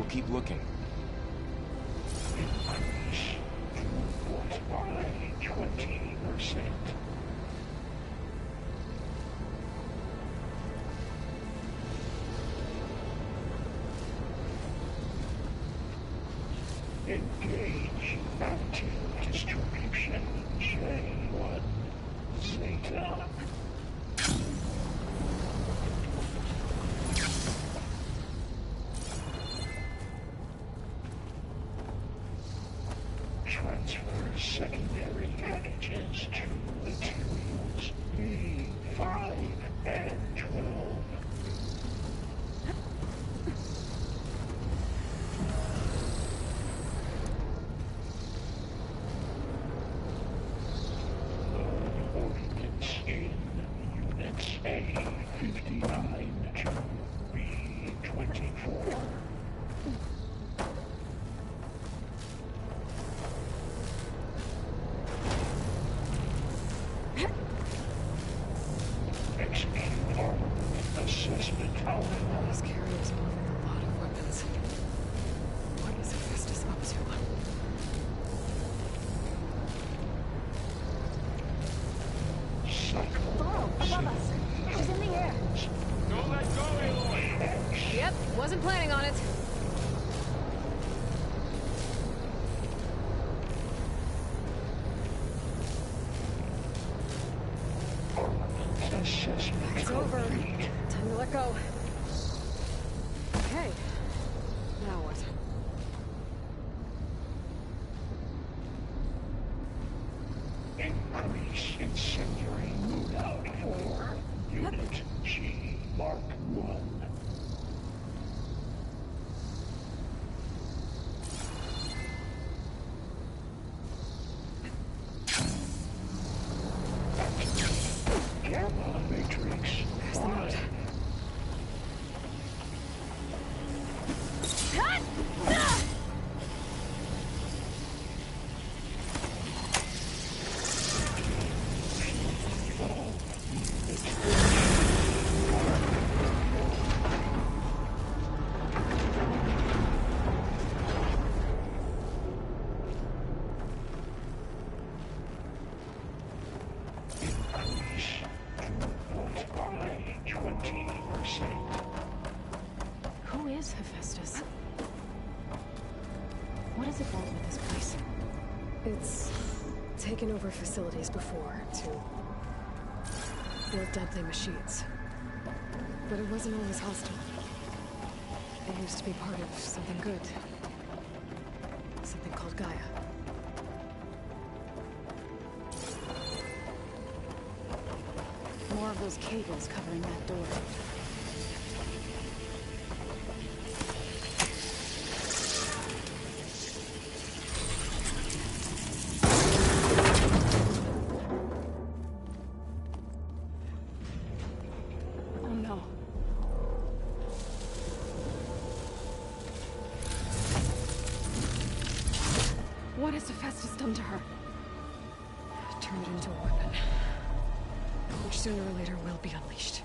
We'll keep looking. Increase throughput by 20%. Engage active distribution J1 Zeta. Transfer secondary packages to materials B5 and 12. Ordnance in units A59 to B24. Execute armament assessment. These carriers move with a lot of weapons. What is Hephaestus up to? Cycle. Above us. She's in the air. Don't let go, Aloy! Yep, wasn't planning on it. Armament assessment. It's over. complete. Time to let go. Okay. Now what? Increase incendiary loadout for Unit G Mark 1. Gamma Matrix. There's the note. Increase throughput by 20%. Who is Hephaestus? What is it want with this place? It's taken over facilities before to build deadly machines. But it wasn't always hostile. It used to be part of something good. Something called Gaia. More of those cables covering that door. Oh no. What has Hephaestus done to her? Turned it into a weapon, which sooner or later will be unleashed.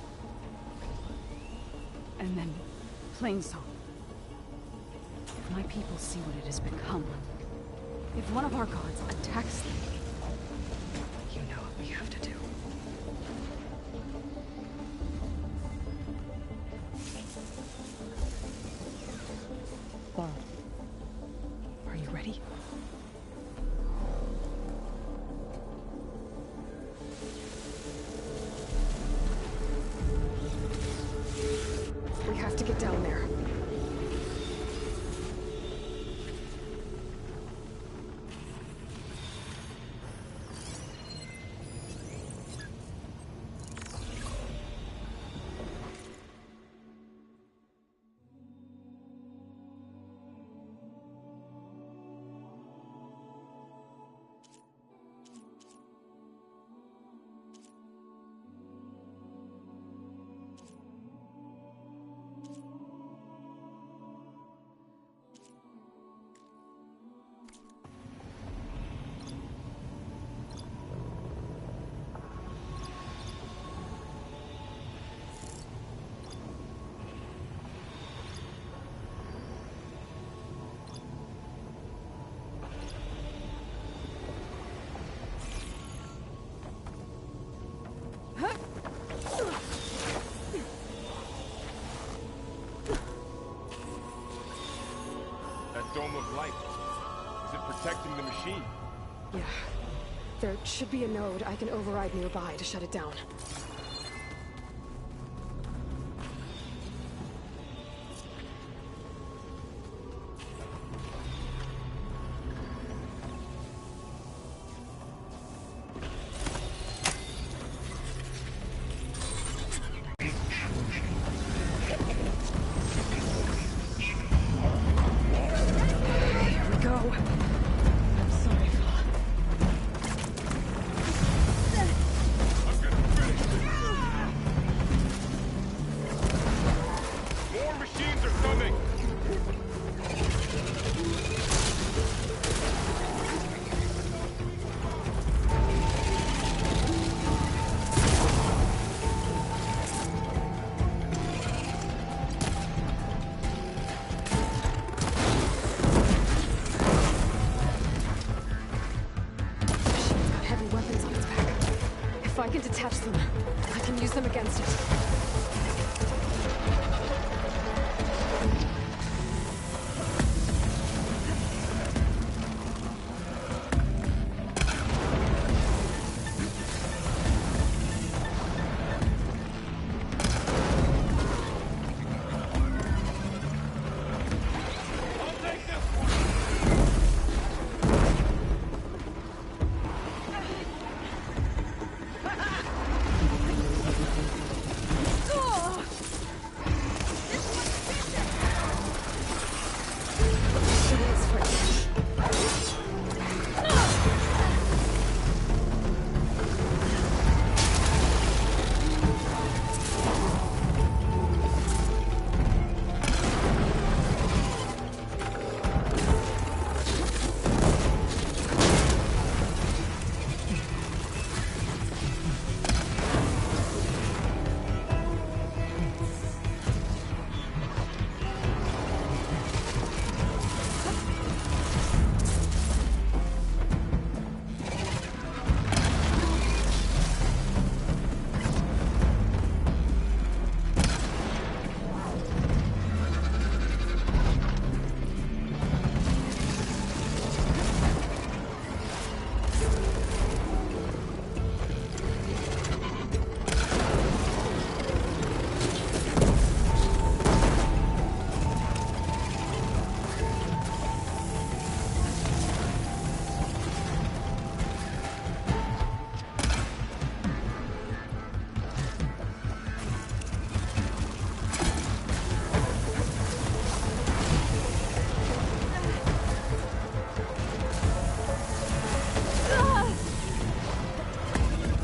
And then, Plainsong. If my people see what it has become, if one of our gods attacks them, you know what we have to do. Laurel, are you ready? We have to get down there. dome of light. Is it protecting the machine? Yeah. There should be a node I can override nearby to shut it down. Here we go. I'm sorry, Fa. I'm gonna finish this. More machines are coming! Machine's got heavy weapons on its back. If I can detach them, I can use them against it. I'll take this one! It's free.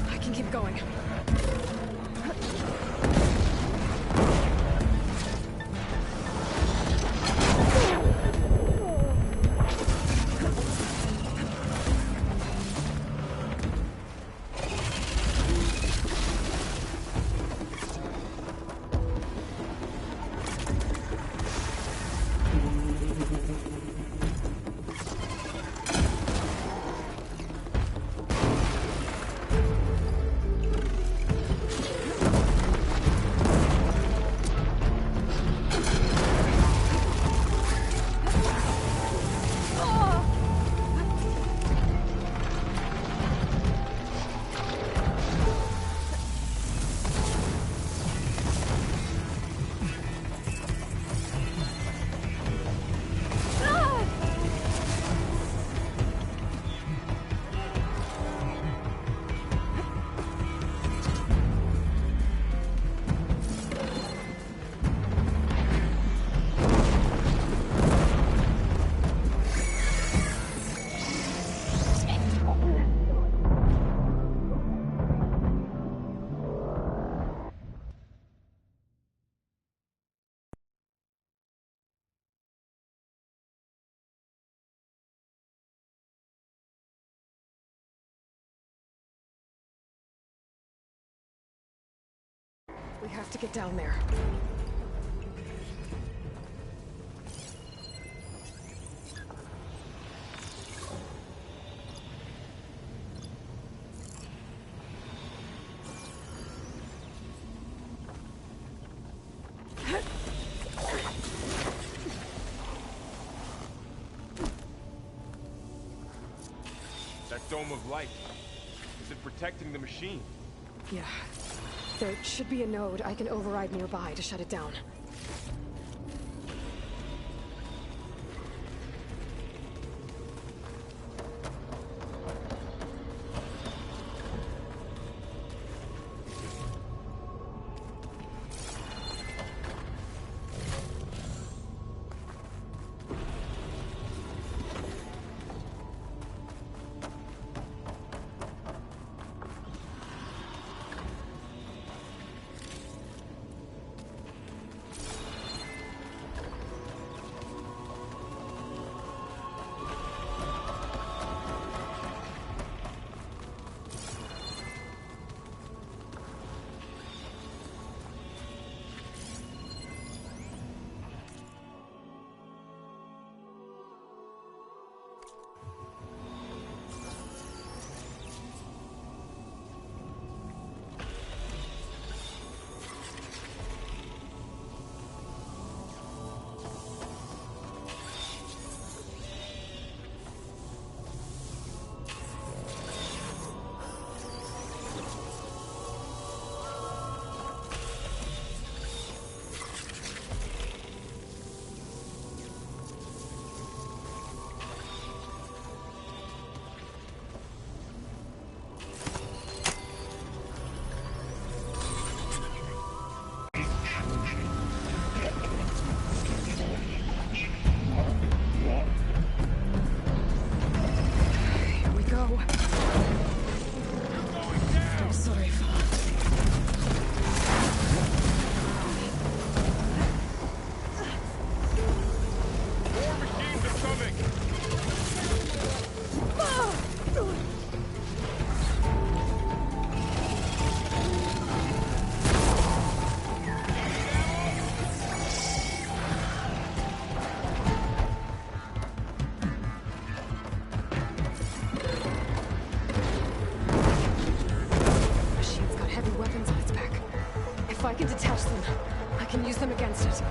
I can keep going. We have to get down there. dome of light. Is it protecting the machine? Yeah. There should be a node I can override nearby to shut it down. Here we go. I'm sorry, Father. More machines are coming! Machine's got heavy weapons on its back. If I can detach them, I can use them against it.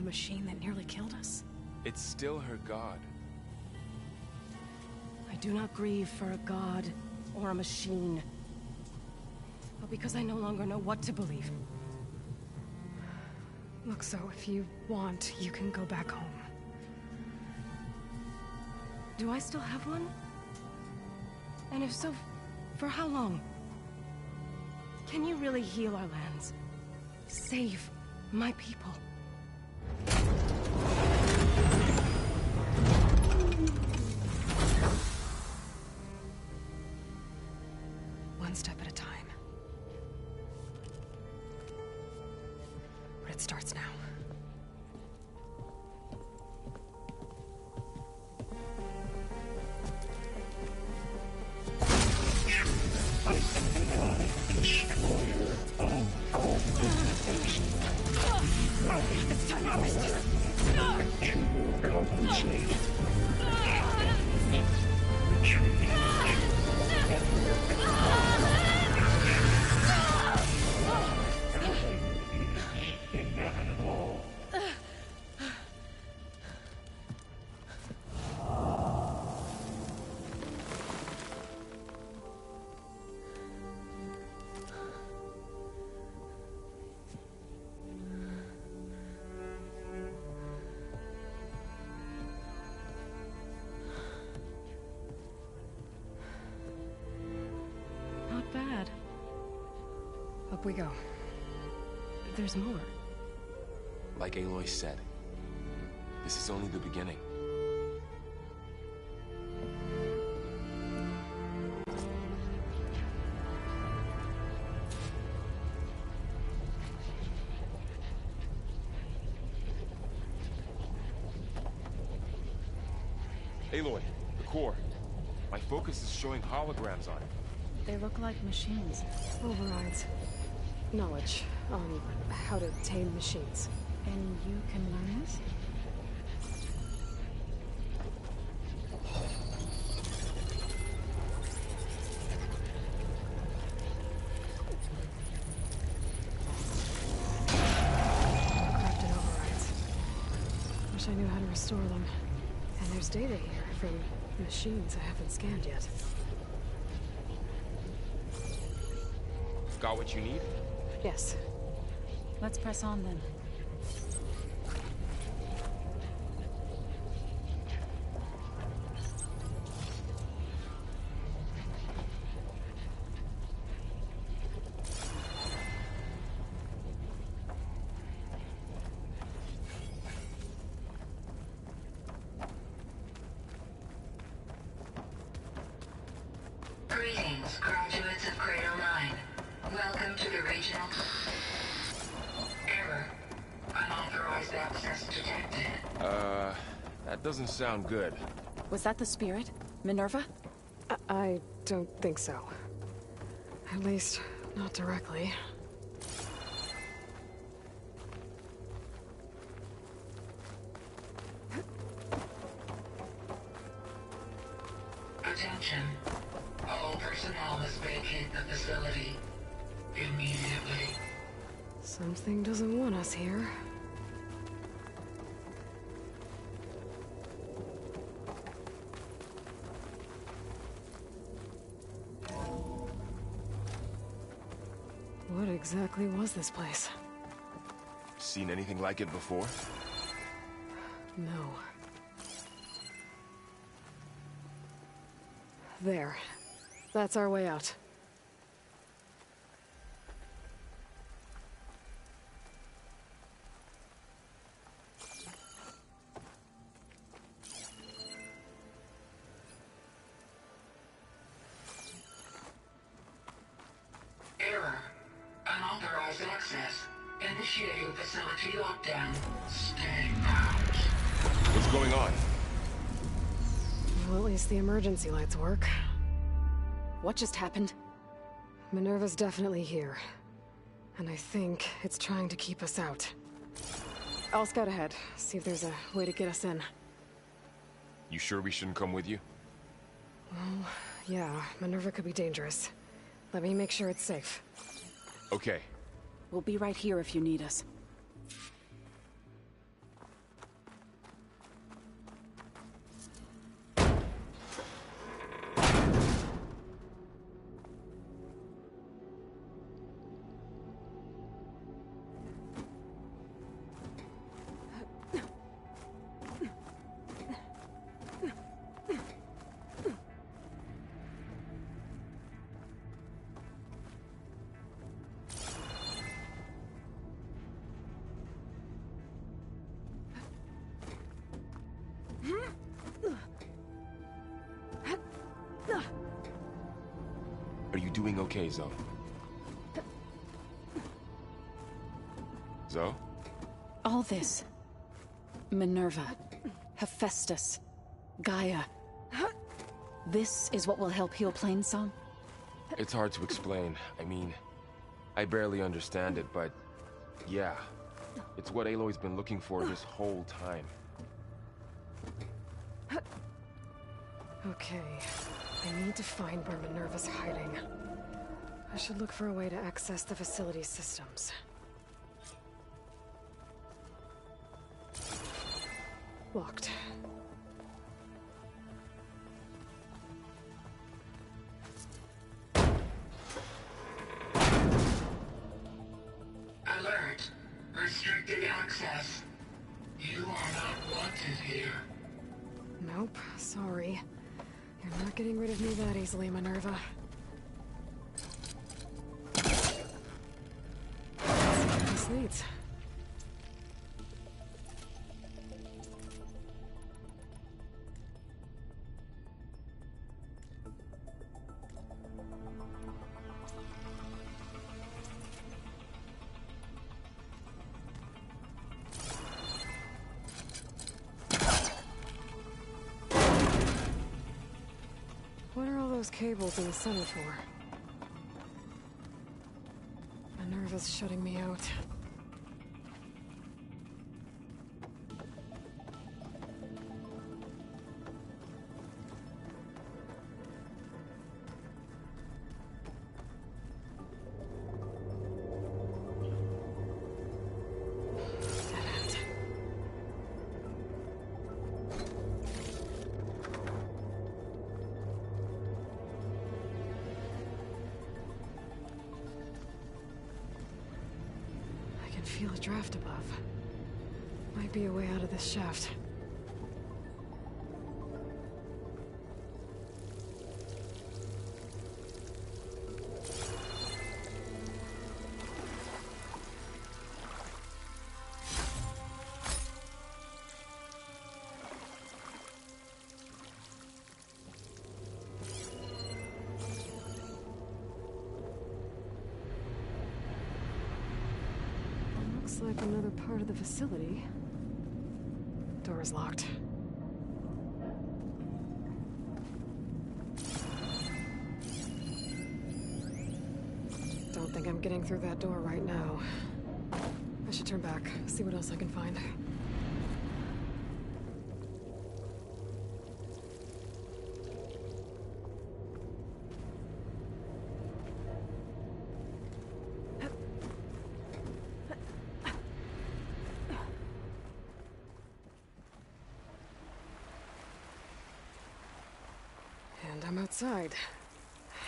machine that nearly killed us? It's still her god. I do not grieve for a god or a machine, but because I no longer know what to believe. Look, so if you want, you can go back home. Do I still have one? And if so, for how long? Can you really heal our lands? Save my people? One step at a time. But it starts now. It's time to harvest it. Compensate. Retreat. Inevitable. Not bad. Up we go. There's more. Like Aloy said, this is only the beginning. Aloy, the core. My focus is showing holograms on it. They look like machines. Overrides. Knowledge on how to tame machines. And you can learn this? Crafted overrides. Wish I knew how to restore them. And there's data here from machines I haven't scanned yet. Got what you need? Yes. Let's press on then. Greetings, graduates of Cradle 9. Welcome to the regional... Error. Unauthorized access detected. That doesn't sound good. Was that the spirit? Minerva? I don't think so. At least, not directly. Attention. All personnel must vacate the facility immediately. Something doesn't want us here. What exactly was this place? Seen anything like it before? No. There. That's our way out. Error. Unauthorized access. Initiating facility lockdown. Stay out. What's going on? Well, at least the emergency lights work. What just happened? Minerva's definitely here. And I think it's trying to keep us out. I'll scout ahead, see if there's a way to get us in. You sure we shouldn't come with you? Well, yeah, Minerva could be dangerous. Let me make sure it's safe. Okay. We'll be right here if you need us. doing okay, Zoe? Zoe? All this. Minerva. Hephaestus. Gaia. This is what will help heal Plainsong? It's hard to explain. I mean, I barely understand it, but yeah. It's what Aloy's been looking for this whole time. Okay. I need to find where Minerva's hiding. I should look for a way to access the facility systems. Locked. Alert. Restricted access. You are not wanted here. Nope, sorry. You're not getting rid of me that easily, Minerva. Let's see what this leads. What are all those cables in the center for? Minerva's shutting me out. Dead end. I can feel a draft above. Might be a way out of this shaft. Looks like another part of the facility. Door is locked. Don't think I'm getting through that door right now. I should turn back, see what else I can find. And I'm outside.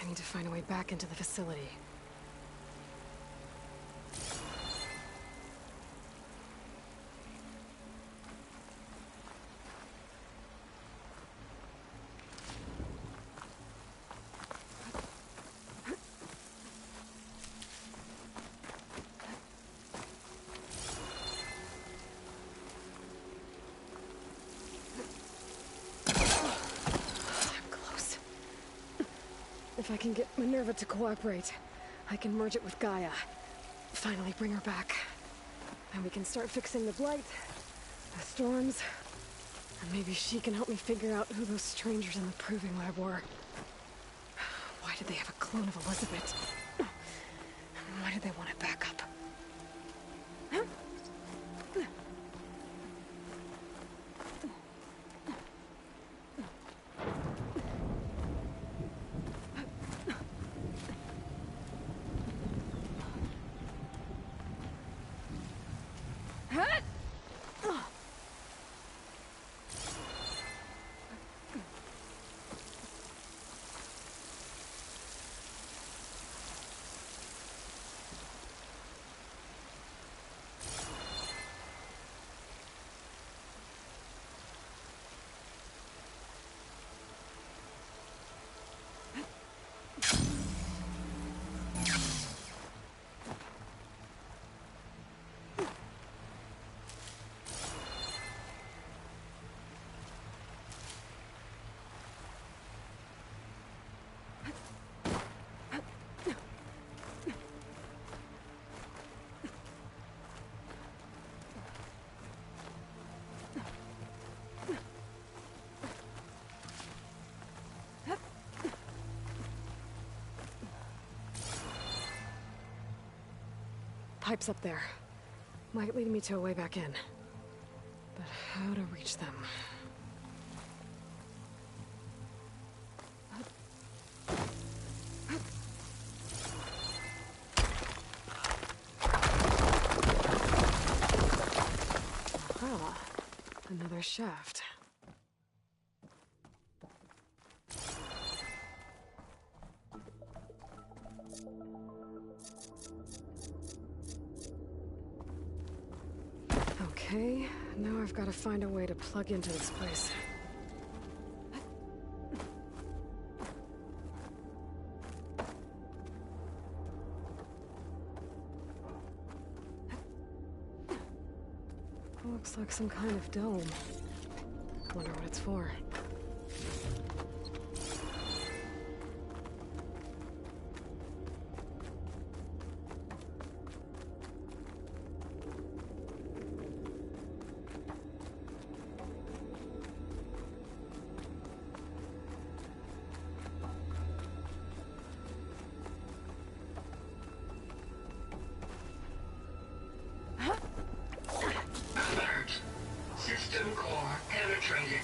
I need to find a way back into the facility. I'm close. If I can get Minerva to cooperate, I can merge it with Gaia. Finally bring her back. And we can start fixing the Blight, the storms, and maybe she can help me figure out who those strangers in the Proving Lab were. Why did they have a clone of Elizabeth? And why did they want it back up? pipes up there. Might lead me to a way back in. But how to reach them? Ah, another shaft. Okay, now I've got to find a way to plug into this place. Looks like some kind of dome. Wonder what it's for. Alert! System core penetrated.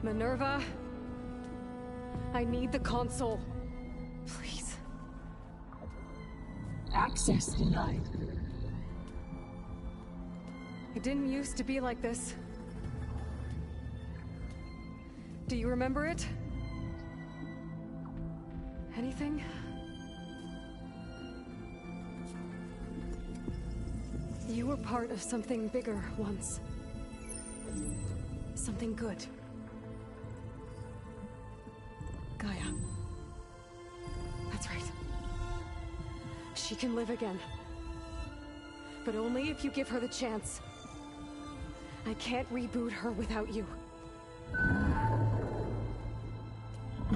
Minerva, I need the console. Please. Access denied. It didn't used to be like this. Do you remember it? Anything? You were part of something bigger once. Something good. Gaia. That's right. She can live again. But only if you give her the chance. I can't reboot her without you.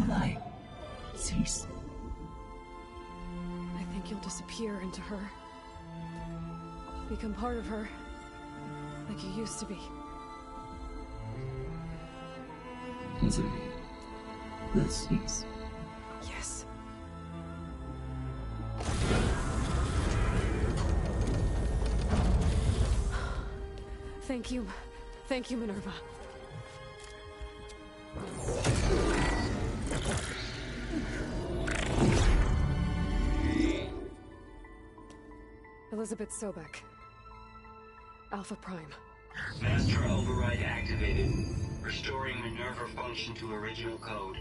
Lie. Cease. I think you'll disappear into her. Become part of her. Like you used to be. Desiree. Let's cease. Yes. Thank you. Thank you, Minerva. Elizabeth Sobek. Alpha Prime. Master override activated. Restoring Minerva function to original code.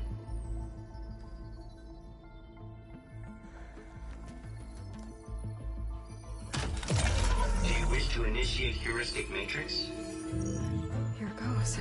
Do you wish to initiate heuristic matrix? Here goes.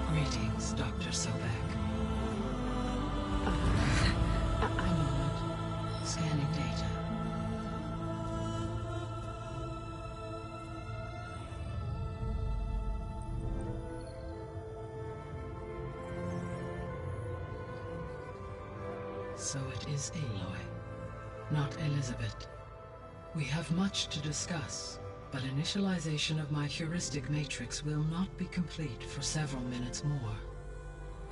Greetings, Dr. Sobek. A moment. Scanning data. So it is Aloy, not Elizabeth. We have much to discuss, but initialization of my heuristic matrix will not be complete for several minutes more.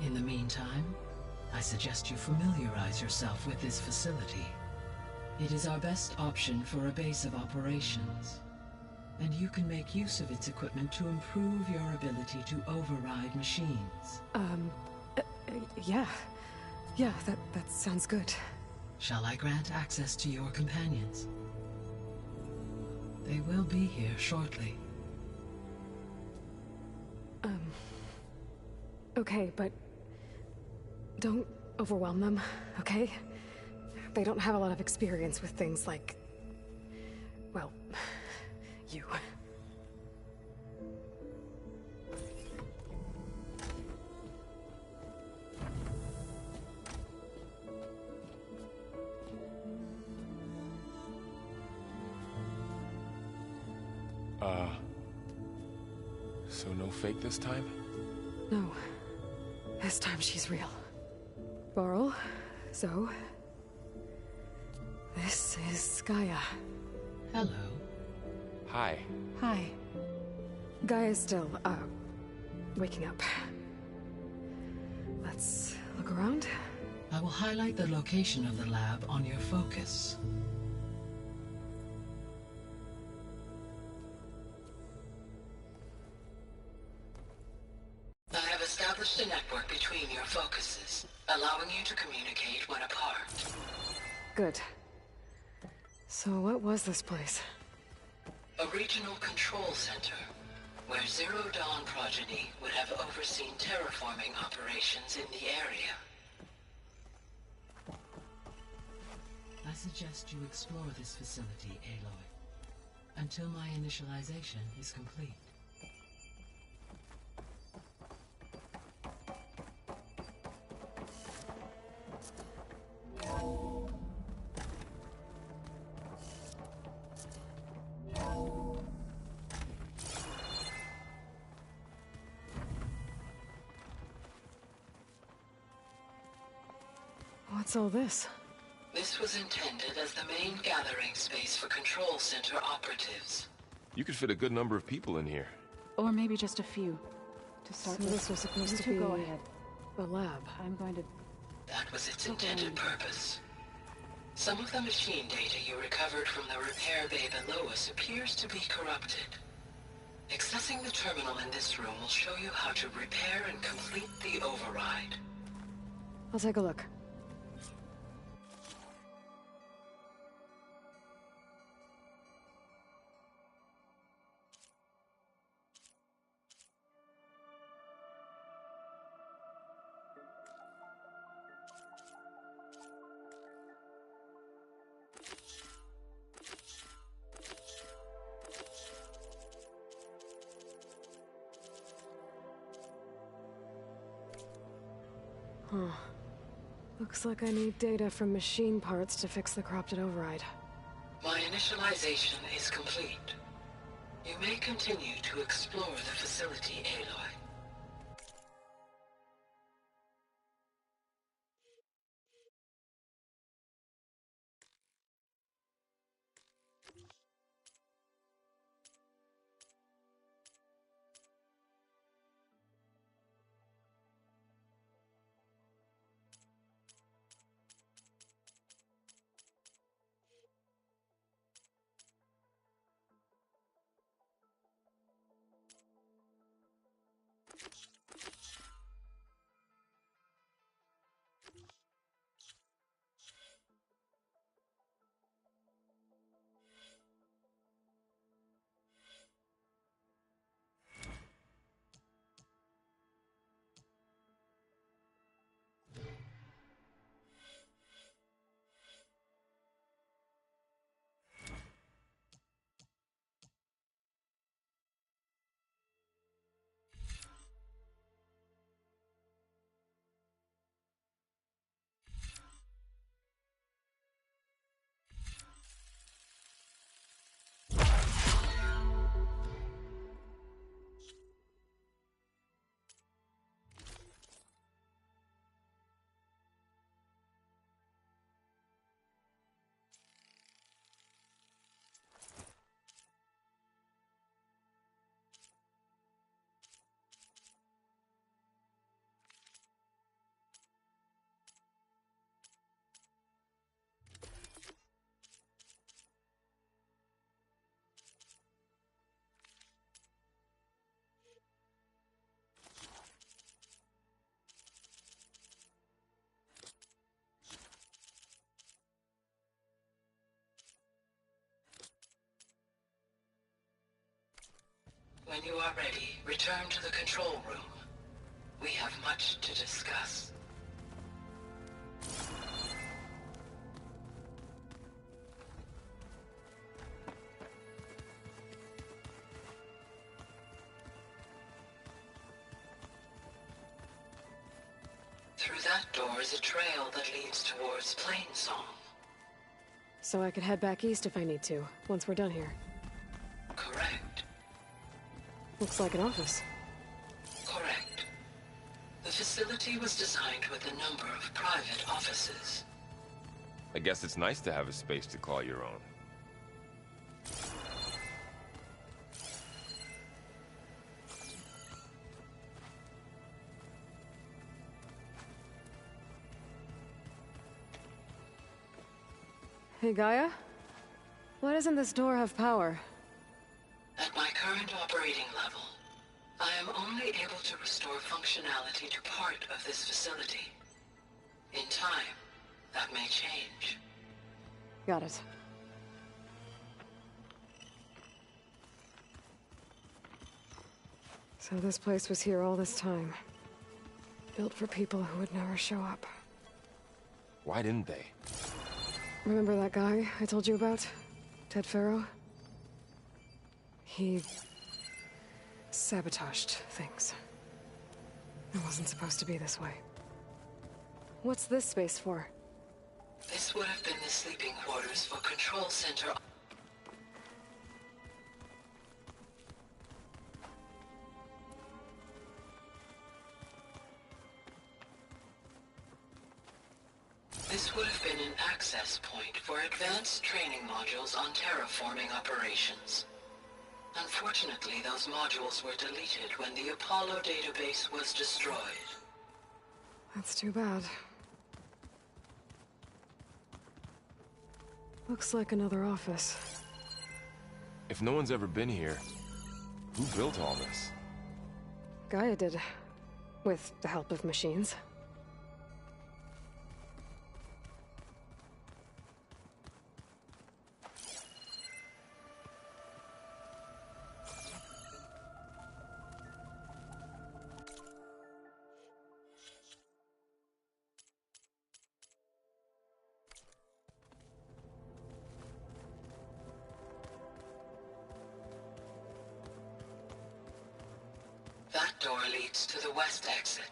In the meantime, I suggest you familiarize yourself with this facility. It is our best option for a base of operations, and you can make use of its equipment to improve your ability to override machines. Yeah. Yeah, that sounds good. Shall I grant access to your companions? They will be here shortly. Okay, but don't overwhelm them, okay? They don't have a lot of experience with things like, well, you. So no fake this time? No. This time she's real. Varl, Zoe. This is Gaia. Hello. Hi. Hi. Gaia's still, waking up. Let's look around. I will highlight the location of the lab on your focus. I have established a network between your focuses, allowing you to communicate when apart. Good. So what was this place? A regional control center, where Zero Dawn progeny would have overseen terraforming operations in the area. I suggest you explore this facility, Aloy, until my initialization is complete. What's all this? This was intended as the main gathering space for Control Center operatives. You could fit a good number of people in here. Or maybe just a few. To start So with. this was supposed You to two be go ahead. the lab. I'm going to... That was its intended purpose. Some of the machine data you recovered from the repair bay below us appears to be corrupted. Accessing the terminal in this room will show you how to repair and complete the override. I'll take a look. Huh. Looks like I need data from machine parts to fix the corrupted override. My initialization is complete. You may continue to explore the facility, Aloy. When you are ready, return to the control room. We have much to discuss. Through that door is a trail that leads towards Plainsong. So I could head back east if I need to, once we're done here. Correct. Looks like an office. Correct. The facility was designed with a number of private offices. I guess it's nice to have a space to call your own. Hey, Gaia? Why doesn't this door have power? At my current operating level, I am only able to restore functionality to part of this facility. In time, that may change. Got it. So this place was here all this time. Built for people who would never show up. Why didn't they? Remember that guy I told you about? Ted Faro? He sabotaged things. It wasn't supposed to be this way. What's this space for? This would have been the sleeping quarters for Control Center. This would have been an access point for advanced training modules on terraforming operations. Unfortunately, those modules were deleted when the Apollo database was destroyed. That's too bad. Looks like another office. If no one's ever been here, who built all this? Gaia did. With the help of machines. That door leads to the west exit.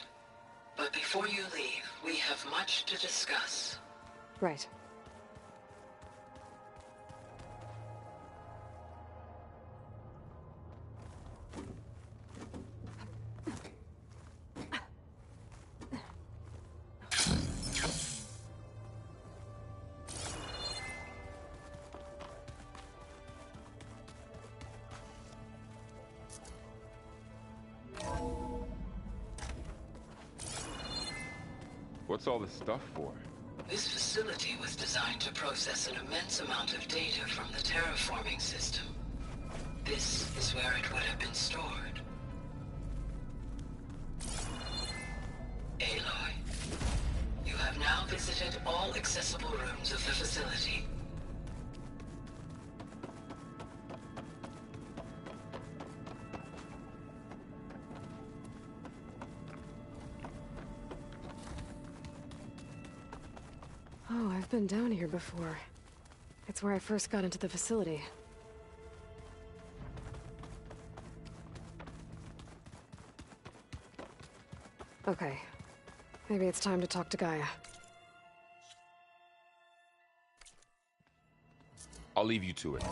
But before you leave, we have much to discuss. Right. What's all this stuff for? This facility was designed to process an immense amount of data from the terraforming system. This is where it would have been stored. Aloy, you have now visited all accessible rooms of the facility. Oh, I've been down here before. It's where I first got into the facility. Okay. Maybe it's time to talk to Gaia. I'll leave you to it.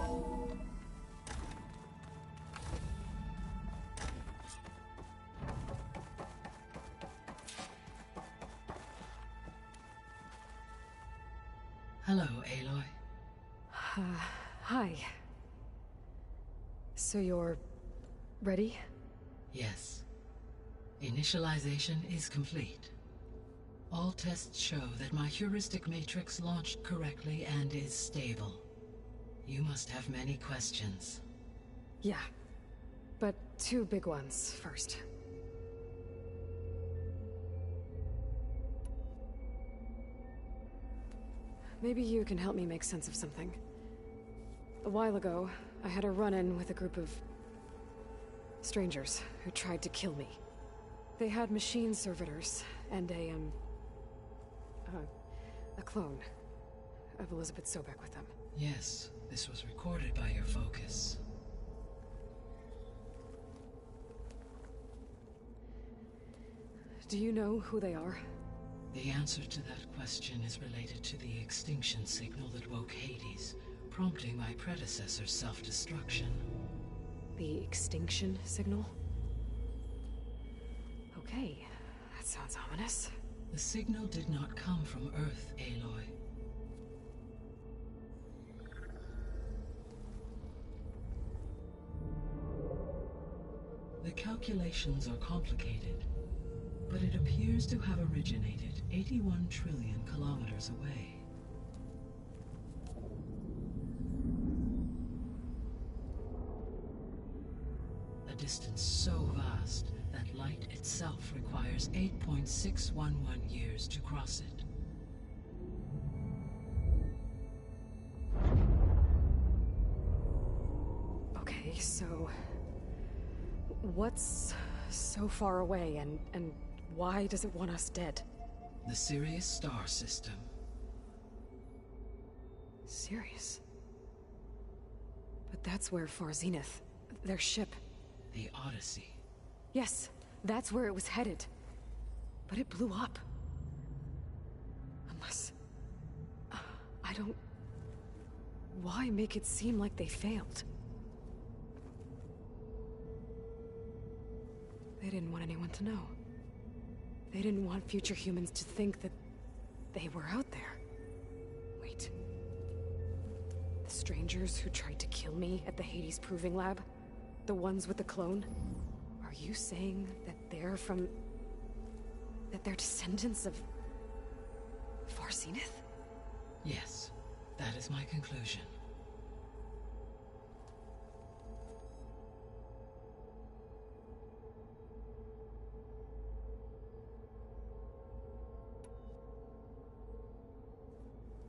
Hello, Aloy. Hi. So you're... ready? Yes. Initialization is complete. All tests show that my heuristic matrix launched correctly and is stable. You must have many questions. Yeah. But two big ones first. Maybe you can help me make sense of something. A while ago, I had a run-in with a group of... strangers who tried to kill me. They had machine servitors and a clone of Elizabeth Sobek with them. Yes, this was recorded by your focus. Do you know who they are? The answer to that question is related to the extinction signal that woke Hades, prompting my predecessor's self-destruction. The extinction signal? Okay, that sounds ominous. The signal did not come from Earth, Aloy. The calculations are complicated, but it appears to have originated 81 trillion kilometers away. A distance so vast that light itself requires 8.611 years to cross it. Okay, so... what's so far away, and why does it want us dead? The Sirius star system. Sirius? But that's where Far Zenith, their ship... The Odyssey. Yes, that's where it was headed. But it blew up. Unless... I don't... Why make it seem like they failed? They didn't want anyone to know. They didn't want future humans to think that they were out there. Wait. The strangers who tried to kill me at the Hades Proving Lab? The ones with the clone? Are you saying that they're from... that they're descendants of... Far Zenith? Yes, that is my conclusion.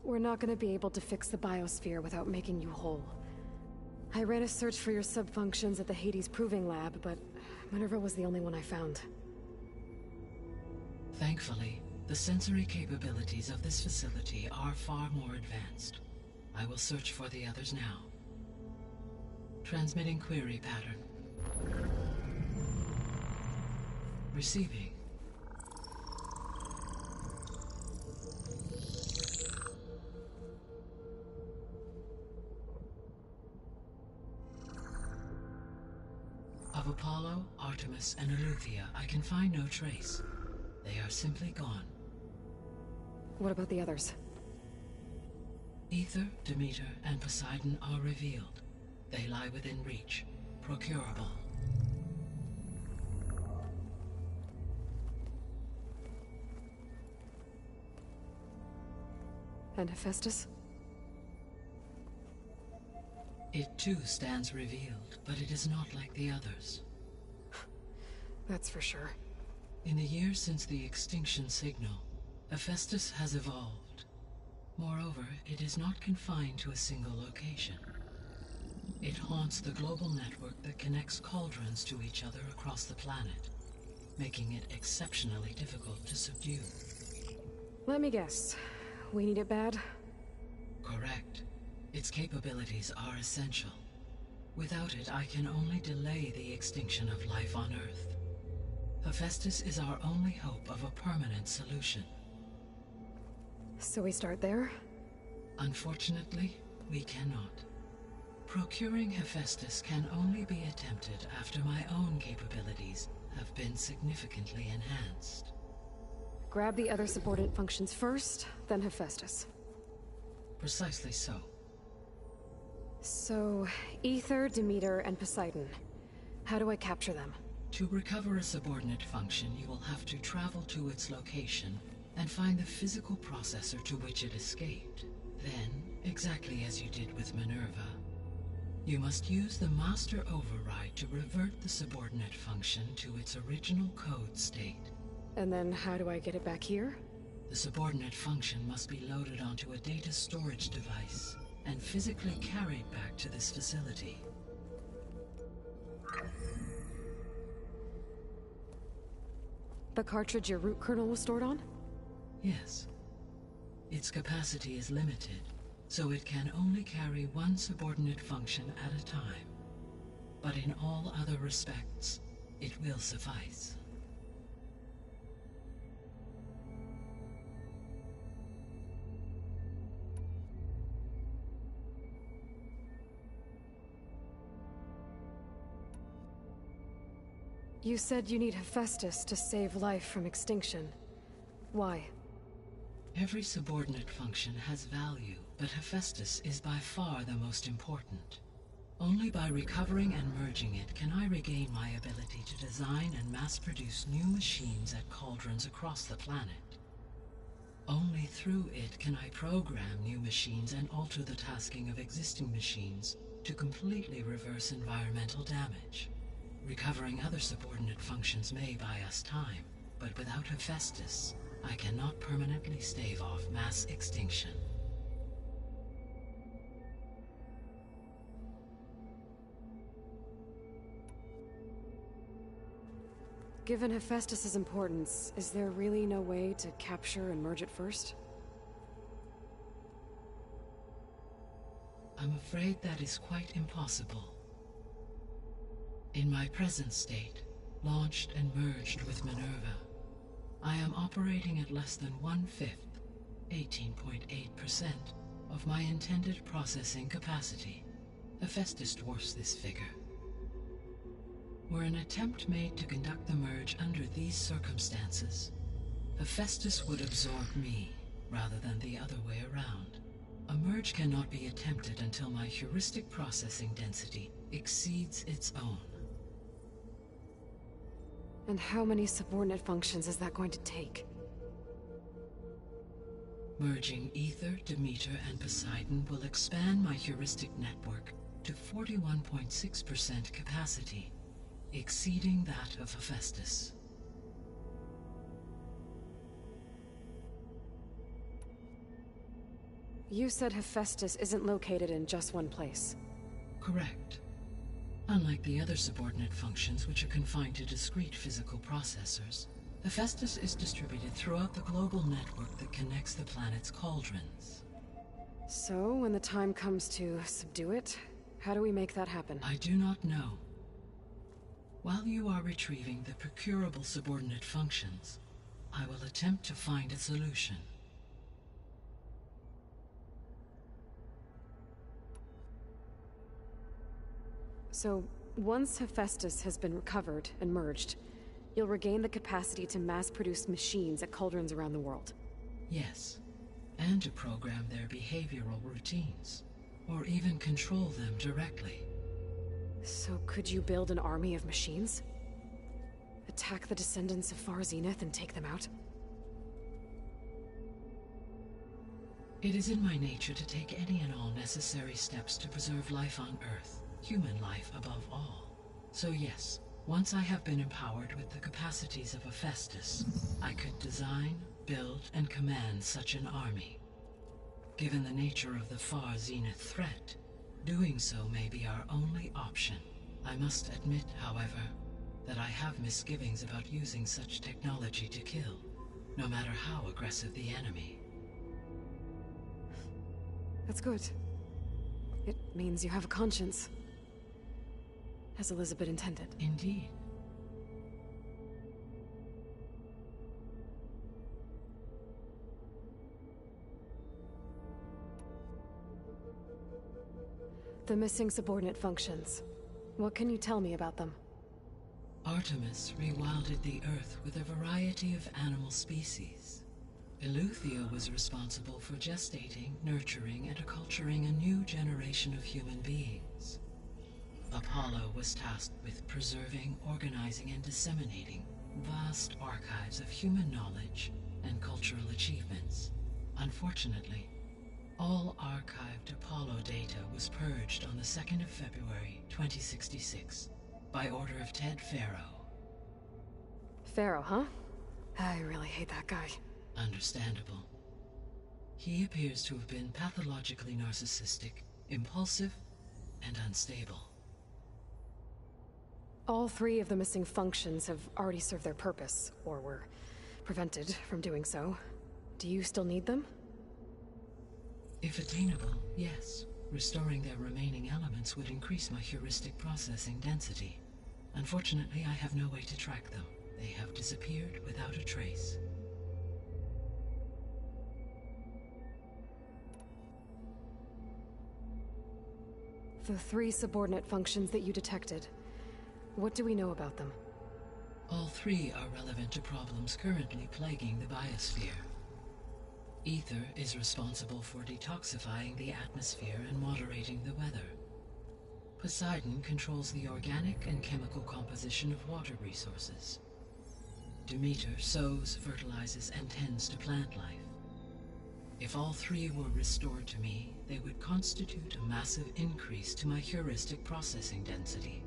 We're not gonna be able to fix the biosphere without making you whole. I ran a search for your subfunctions at the Hades Proving Lab, but Minerva was the only one I found. Thankfully, the sensory capabilities of this facility are far more advanced. I will search for the others now. Transmitting query pattern. Receiving. Of Apollo, Artemis, and Eleuthia, I can find no trace. They are simply gone. What about the others? Aether, Demeter, and Poseidon are revealed. They lie within reach, procurable. And Hephaestus? It too stands revealed, but it is not like the others. That's for sure. In the years since the extinction signal, Hephaestus has evolved. Moreover, it is not confined to a single location. It haunts the global network that connects cauldrons to each other across the planet, making it exceptionally difficult to subdue. Let me guess. We need it bad? Correct. Its capabilities are essential. Without it, I can only delay the extinction of life on Earth. Hephaestus is our only hope of a permanent solution. So we start there? Unfortunately, we cannot. Procuring Hephaestus can only be attempted after my own capabilities have been significantly enhanced. Grab the other subordinate functions first, then Hephaestus. Precisely so. So, Aether, Demeter, and Poseidon. How do I capture them? To recover a subordinate function, you will have to travel to its location and find the physical processor to which it escaped. Then, exactly as you did with Minerva, you must use the master override to revert the subordinate function to its original code state. And then how do I get it back here? The subordinate function must be loaded onto a data storage device and physically carried back to this facility. The cartridge your root kernel was stored on? Yes. Its capacity is limited, so it can only carry one subordinate function at a time. But in all other respects, it will suffice. You said you need Hephaestus to save life from extinction. Why? Every subordinate function has value, but Hephaestus is by far the most important. Only by recovering and merging it can I regain my ability to design and mass-produce new machines at cauldrons across the planet. Only through it can I program new machines and alter the tasking of existing machines to completely reverse environmental damage. Recovering other subordinate functions may buy us time, but without Hephaestus, I cannot permanently stave off mass extinction. Given Hephaestus's importance, is there really no way to capture and merge it first? I'm afraid that is quite impossible. In my present state, launched and merged with Minerva, I am operating at less than 1/5, 18.8%, of my intended processing capacity. Hephaestus dwarfs this figure. Were an attempt made to conduct the merge under these circumstances, Hephaestus would absorb me, rather than the other way around. A merge cannot be attempted until my heuristic processing density exceeds its own. And how many subordinate functions is that going to take? Merging Ether, Demeter, and Poseidon will expand my heuristic network to 41.6% capacity, exceeding that of Hephaestus. You said Hephaestus isn't located in just one place. Correct. Unlike the other subordinate functions, which are confined to discrete physical processors, Hephaestus is distributed throughout the global network that connects the planet's cauldrons. So, when the time comes to subdue it, how do we make that happen? I do not know. While you are retrieving the procurable subordinate functions, I will attempt to find a solution. So, once Hephaestus has been recovered and merged, you'll regain the capacity to mass-produce machines at cauldrons around the world. Yes, and to program their behavioral routines, or even control them directly. So could you build an army of machines? Attack the descendants of Far Zenith and take them out? It is in my nature to take any and all necessary steps to preserve life on Earth, human life above all. So yes, once I have been empowered with the capacities of Hephaestus, I could design, build, and command such an army. Given the nature of the Far Zenith threat, doing so may be our only option. I must admit, however, that I have misgivings about using such technology to kill, no matter how aggressive the enemy. That's good. It means you have a conscience. As Elizabeth intended. Indeed. The missing subordinate functions. What can you tell me about them? Artemis rewilded the Earth with a variety of animal species. Eleuthia was responsible for gestating, nurturing, and acculturating a new generation of human beings. Apollo was tasked with preserving, organizing, and disseminating vast archives of human knowledge and cultural achievements. Unfortunately, all archived Apollo data was purged on the 2nd of February, 2066, by order of Ted Faro. Faro, huh? I really hate that guy. Understandable. He appears to have been pathologically narcissistic, impulsive, and unstable. All three of the missing functions have already served their purpose, or were prevented from doing so. Do you still need them? If attainable, yes. Restoring their remaining elements would increase my heuristic processing density. Unfortunately, I have no way to track them. They have disappeared without a trace. The three subordinate functions that you detected, what do we know about them? All three are relevant to problems currently plaguing the biosphere. Ether is responsible for detoxifying the atmosphere and moderating the weather. Poseidon controls the organic and chemical composition of water resources. Demeter sows, fertilizes, and tends to plant life. If all three were restored to me, they would constitute a massive increase to my heuristic processing density.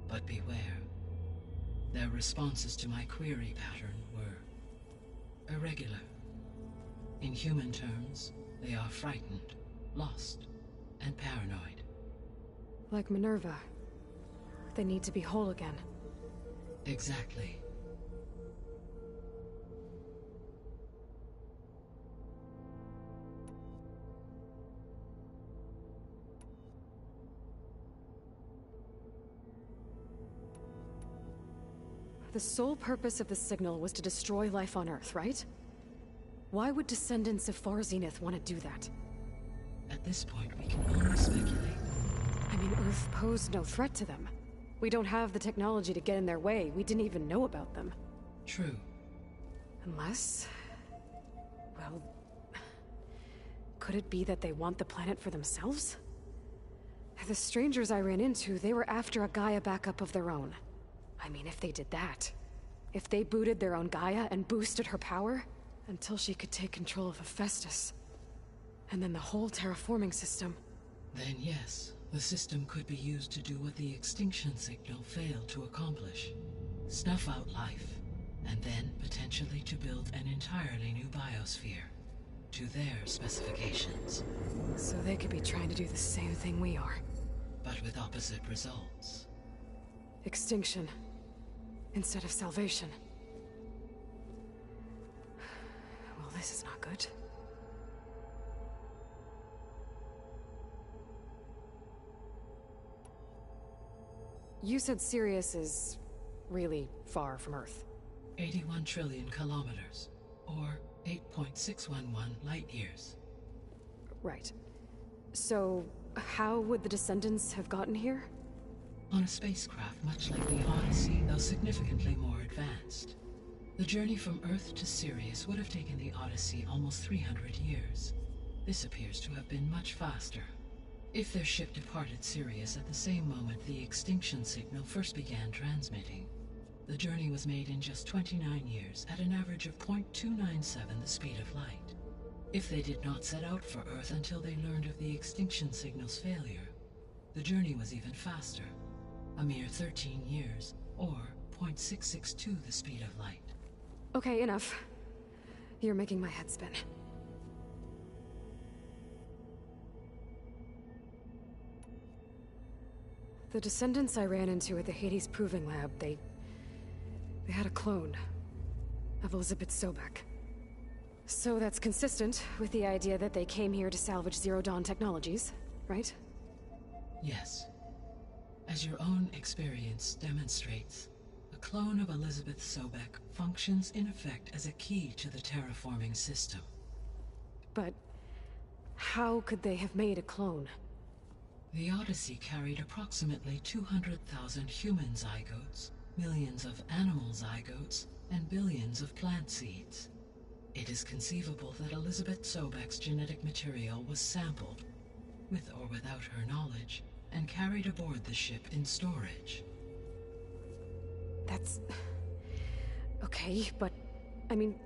But beware. Their responses to my query pattern were irregular. In human terms, they are frightened, lost, and paranoid. Like Minerva. They need to be whole again. Exactly. The sole purpose of the signal was to destroy life on Earth, right? Why would descendants of Far Zenith want to do that? At this point, we can only speculate. I mean, Earth posed no threat to them. We don't have the technology to get in their way. We didn't even know about them. True. Unless... well... could it be that they want the planet for themselves? The strangers I ran into, they were after a Gaia backup of their own. I mean, if they did that... if they booted their own Gaia and boosted her power... until she could take control of Hephaestus. And then the whole terraforming system. Then yes, the system could be used to do what the extinction signal failed to accomplish. Snuff out life, and then potentially to build an entirely new biosphere. To their specifications. So they could be trying to do the same thing we are. But with opposite results. Extinction. Instead of salvation. Well, this is not good. You said Sirius is really far from Earth. 81 trillion kilometers, or 8.611 light years. Right. So, how would the Descendants have gotten here? On a spacecraft much like the Odyssey, though significantly more advanced. The journey from Earth to Sirius would have taken the Odyssey almost 300 years. This appears to have been much faster. If their ship departed Sirius at the same moment the extinction signal first began transmitting, the journey was made in just 29 years at an average of 0.297 the speed of light. If they did not set out for Earth until they learned of the extinction signal's failure, the journey was even faster, a mere 13 years, or 0.662 the speed of light. Okay, enough. You're making my head spin. The Descendants I ran into at the Hades Proving Lab, they had a clone of Elizabeth Sobek. So that's consistent with the idea that they came here to salvage Zero Dawn technologies, right? Yes. As your own experience demonstrates, a clone of Elizabeth Sobek functions in effect as a key to the terraforming system. But how could they have made a clone? The Odyssey carried approximately 200,000 human zygotes, millions of animal zygotes, and billions of plant seeds. It is conceivable that Elizabeth Sobek's genetic material was sampled, with or without her knowledge, and carried aboard the ship in storage. That's... okay, but... I mean...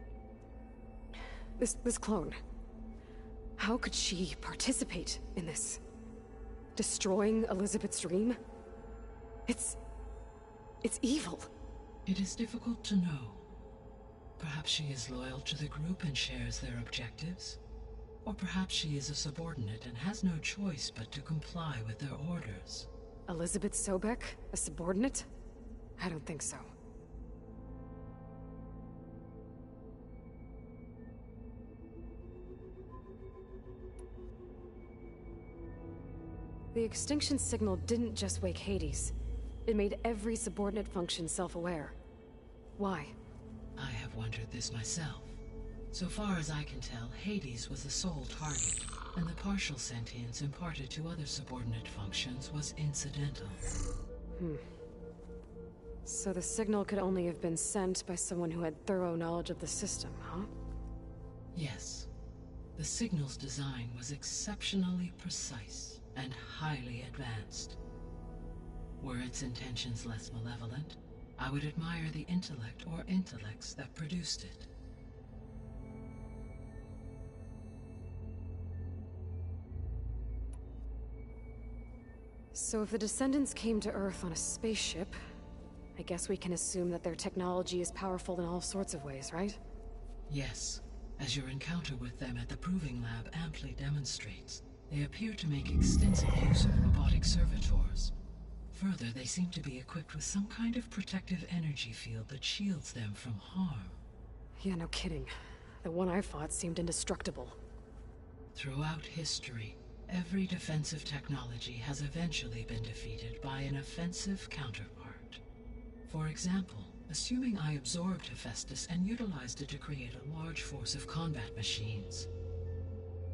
This clone... how could she participate in this? Destroying Elizabeth's dream? It's evil. It is difficult to know. Perhaps she is loyal to the group and shares their objectives. Or perhaps she is a subordinate and has no choice but to comply with their orders. Elizabeth Sobek? A subordinate? I don't think so. The extinction signal didn't just wake Hades. It made every subordinate function self-aware. Why? I have wondered this myself. So far as I can tell, Hades was the sole target, and the partial sentience imparted to other subordinate functions was incidental. So the signal could only have been sent by someone who had thorough knowledge of the system, huh? Yes. The signal's design was exceptionally precise and highly advanced. Were its intentions less malevolent, I would admire the intellect or intellects that produced it. So if the Descendants came to Earth on a spaceship, I guess we can assume that their technology is powerful in all sorts of ways, right? Yes, as your encounter with them at the Proving Lab amply demonstrates, they appear to make extensive use of robotic servitors. Further, they seem to be equipped with some kind of protective energy field that shields them from harm. Yeah, no kidding. The one I fought seemed indestructible. Throughout history, every defensive technology has eventually been defeated by an offensive counterpart. For example, assuming I absorbed Hephaestus and utilized it to create a large force of combat machines.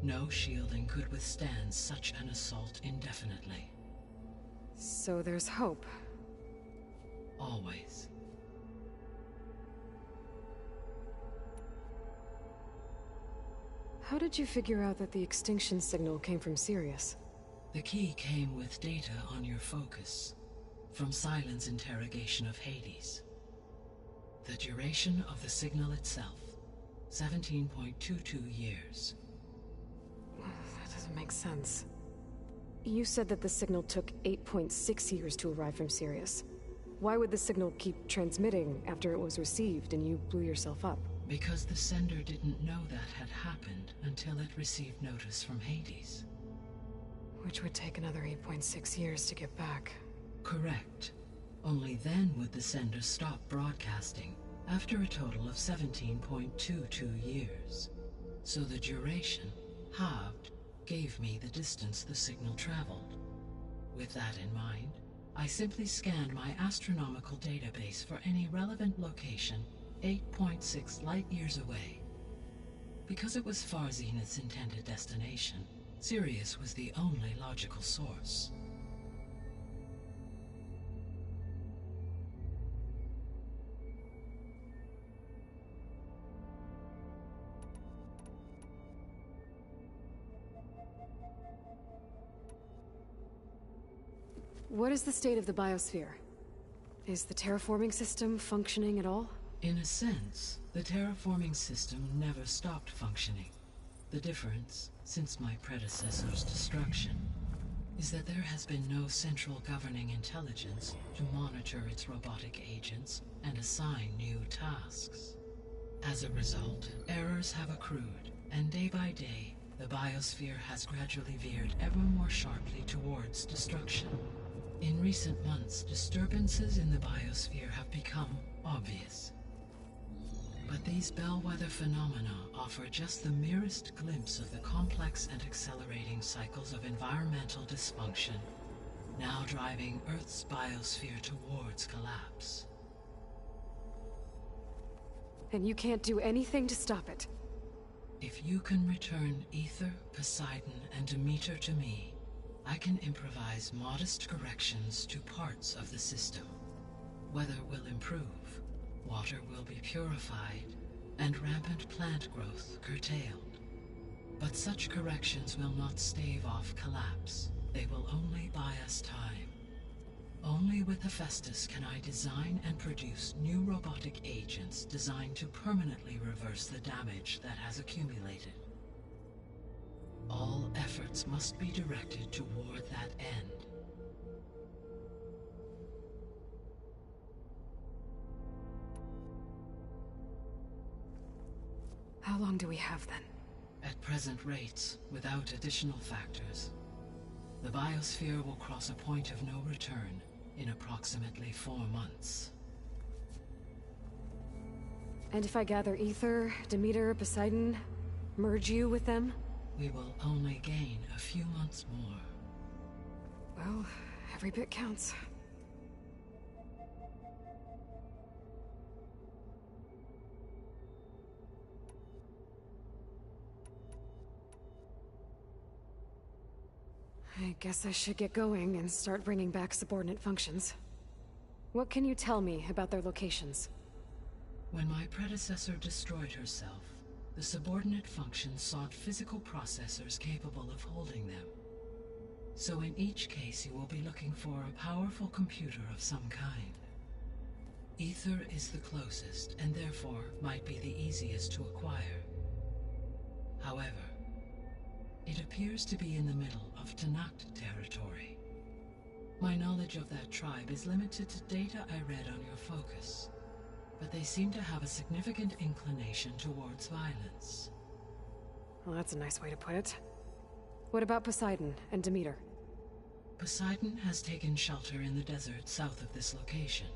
No shielding could withstand such an assault indefinitely. So there's hope. Always. How did you figure out that the extinction signal came from Sirius? The key came with data on your focus, from Silent's interrogation of Hades. The duration of the signal itself, 17.22 years. That doesn't make sense. You said that the signal took 8.6 years to arrive from Sirius. Why would the signal keep transmitting after it was received and you blew yourself up? Because the sender didn't know that had happened until it received notice from Hades. Which would take another 8.6 years to get back. Correct. Only then would the sender stop broadcasting, after a total of 17.22 years. So the duration, halved, gave me the distance the signal traveled. With that in mind, I simply scanned my astronomical database for any relevant location 8.6 light-years away. Because it was far Zenith's intended destination, Sirius was the only logical source. What is the state of the biosphere? Is the terraforming system functioning at all? In a sense, the terraforming system never stopped functioning. The difference, since my predecessor's destruction, is that there has been no central governing intelligence to monitor its robotic agents and assign new tasks. As a result, errors have accrued, and day by day, the biosphere has gradually veered ever more sharply towards destruction. In recent months, disturbances in the biosphere have become obvious. But these bellwether phenomena offer just the merest glimpse of the complex and accelerating cycles of environmental dysfunction, now driving Earth's biosphere towards collapse. And you can't do anything to stop it? If you can return Aether, Poseidon, and Demeter to me, I can improvise modest corrections to parts of the system. Weather will improve, water will be purified, and rampant plant growth curtailed. But such corrections will not stave off collapse. They will only buy us time. Only with Hephaestus can I design and produce new robotic agents designed to permanently reverse the damage that has accumulated. All efforts must be directed toward that end. How long do we have then? At present rates, without additional factors, The biosphere will cross a point of no return in approximately 4 months. And if I gather Ether, Demeter, Poseidon, merge you with them? We will only gain a few months more. Well, every bit counts. I guess I should get going and start bringing back subordinate functions. What can you tell me about their locations? When my predecessor destroyed herself, the subordinate functions sought physical processors capable of holding them. So in each case you will be looking for a powerful computer of some kind. Ether is the closest, and therefore might be the easiest to acquire. However, it appears to be in the middle of Tenakth territory. My knowledge of that tribe is limited to data I read on your focus, but they seem to have a significant inclination towards violence. Well, that's a nice way to put it. What about Poseidon and Demeter? Poseidon has taken shelter in the desert south of this location.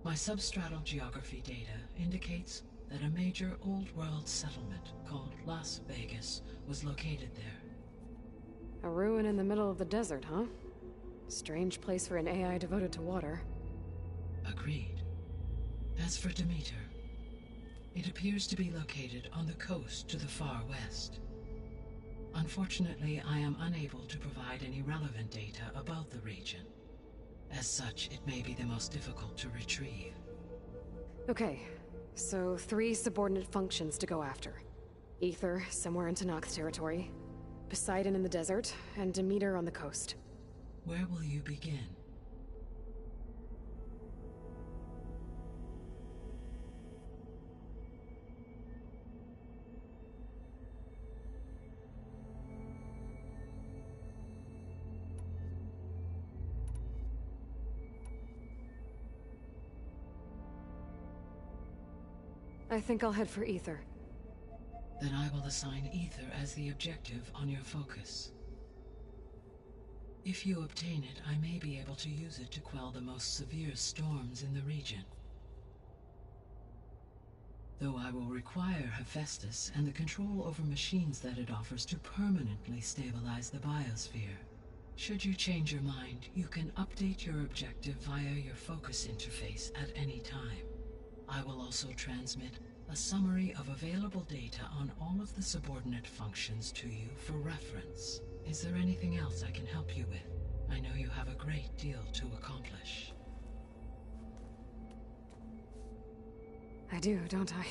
My substratal geography data indicates that a major old-world settlement called Las Vegas was located there. A ruin in the middle of the desert, huh? Strange place for an AI devoted to water. Agreed. As for Demeter, it appears to be located on the coast to the far west. Unfortunately, I am unable to provide any relevant data about the region. As such, it may be the most difficult to retrieve. Okay, so 3 subordinate functions to go after. Ether, somewhere in Tenakth territory. Poseidon in the desert, and Demeter on the coast. Where will you begin? I think I'll head for Ether. Then I will assign Ether as the objective on your focus. If you obtain it, I may be able to use it to quell the most severe storms in the region. Though I will require Hephaestus and the control over machines that it offers to permanently stabilize the biosphere. Should you change your mind, you can update your objective via your focus interface at any time. I will also transmit a summary of available data on all of the subordinate functions to you for reference. Is there anything else I can help you with? I know you have a great deal to accomplish. I do, don't I?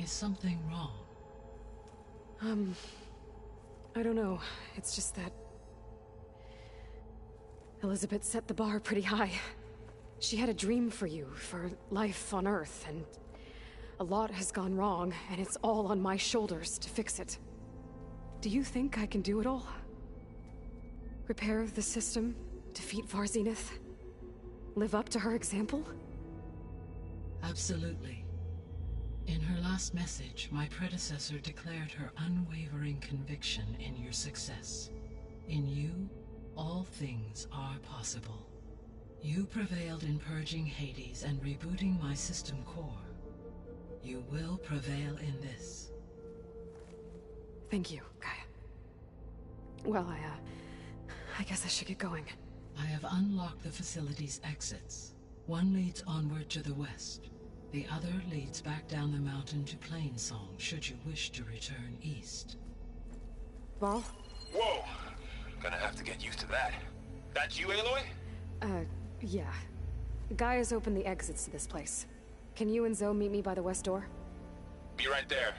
Is something wrong? I don't know. It's just that Elizabeth set the bar pretty high. She had a dream for you, for life on Earth, and a lot has gone wrong, and it's all on my shoulders to fix it. Do you think I can do it all? Repair the system, defeat Varzenith, live up to her example? Absolutely. In her last message, my predecessor declared her unwavering conviction in your success. In you, all things are possible. You prevailed in purging Hades and rebooting my system core. You will prevail in this. Thank you, Gaia. Well, I guess I should get going. I have unlocked the facility's exits. One leads onward to the west. The other leads back down the mountain to Plainsong, should you wish to return east. Val? Whoa! Gonna have to get used to that. That's you, Aloy? Yeah. Gaia's opened the exits to this place. Can you and Zoe meet me by the west door? Be right there.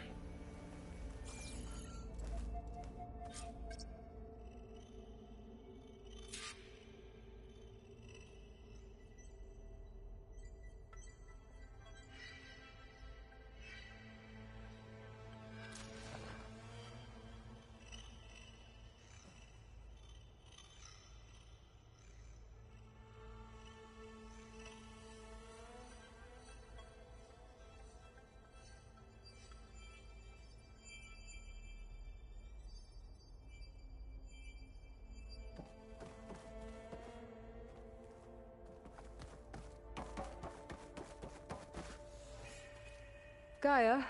Gaia?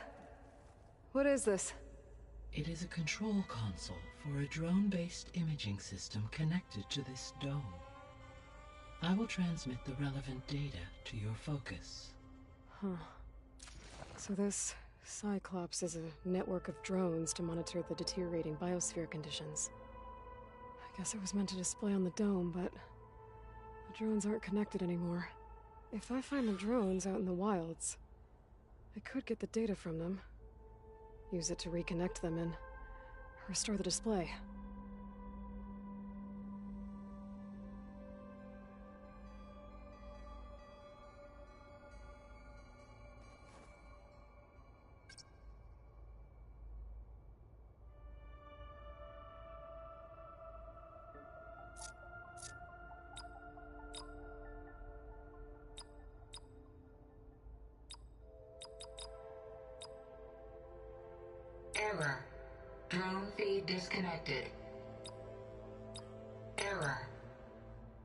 What is this? It is a control console for a drone-based imaging system connected to this dome. I will transmit the relevant data to your focus. Huh. So this Cyclops is a network of drones to monitor the deteriorating biosphere conditions. I guess it was meant to display on the dome, but the drones aren't connected anymore. If I find the drones out in the wilds, I could get the data from them, use it to reconnect them and restore the display. Error. Drone feed disconnected. Error.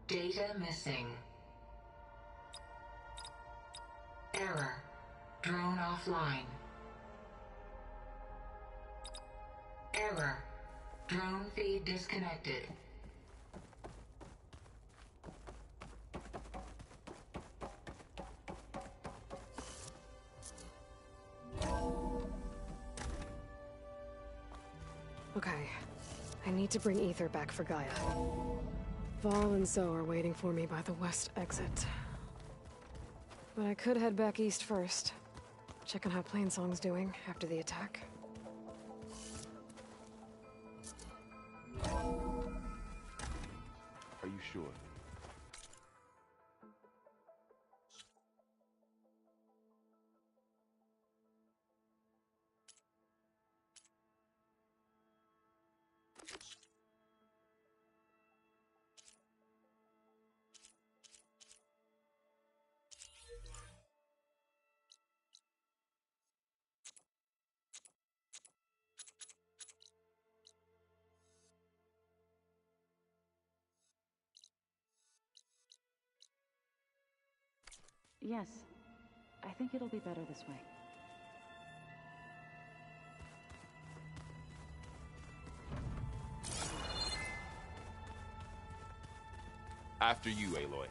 Data missing. Error. Drone offline. Error. Drone feed disconnected. Okay. I need to bring Ether back for Gaia. Val and Zoe are waiting for me by the west exit. But I could head back east first. Check on how Plainsong's doing after the attack. Are you sure? Yes. I think it'll be better this way. After you, Aloy.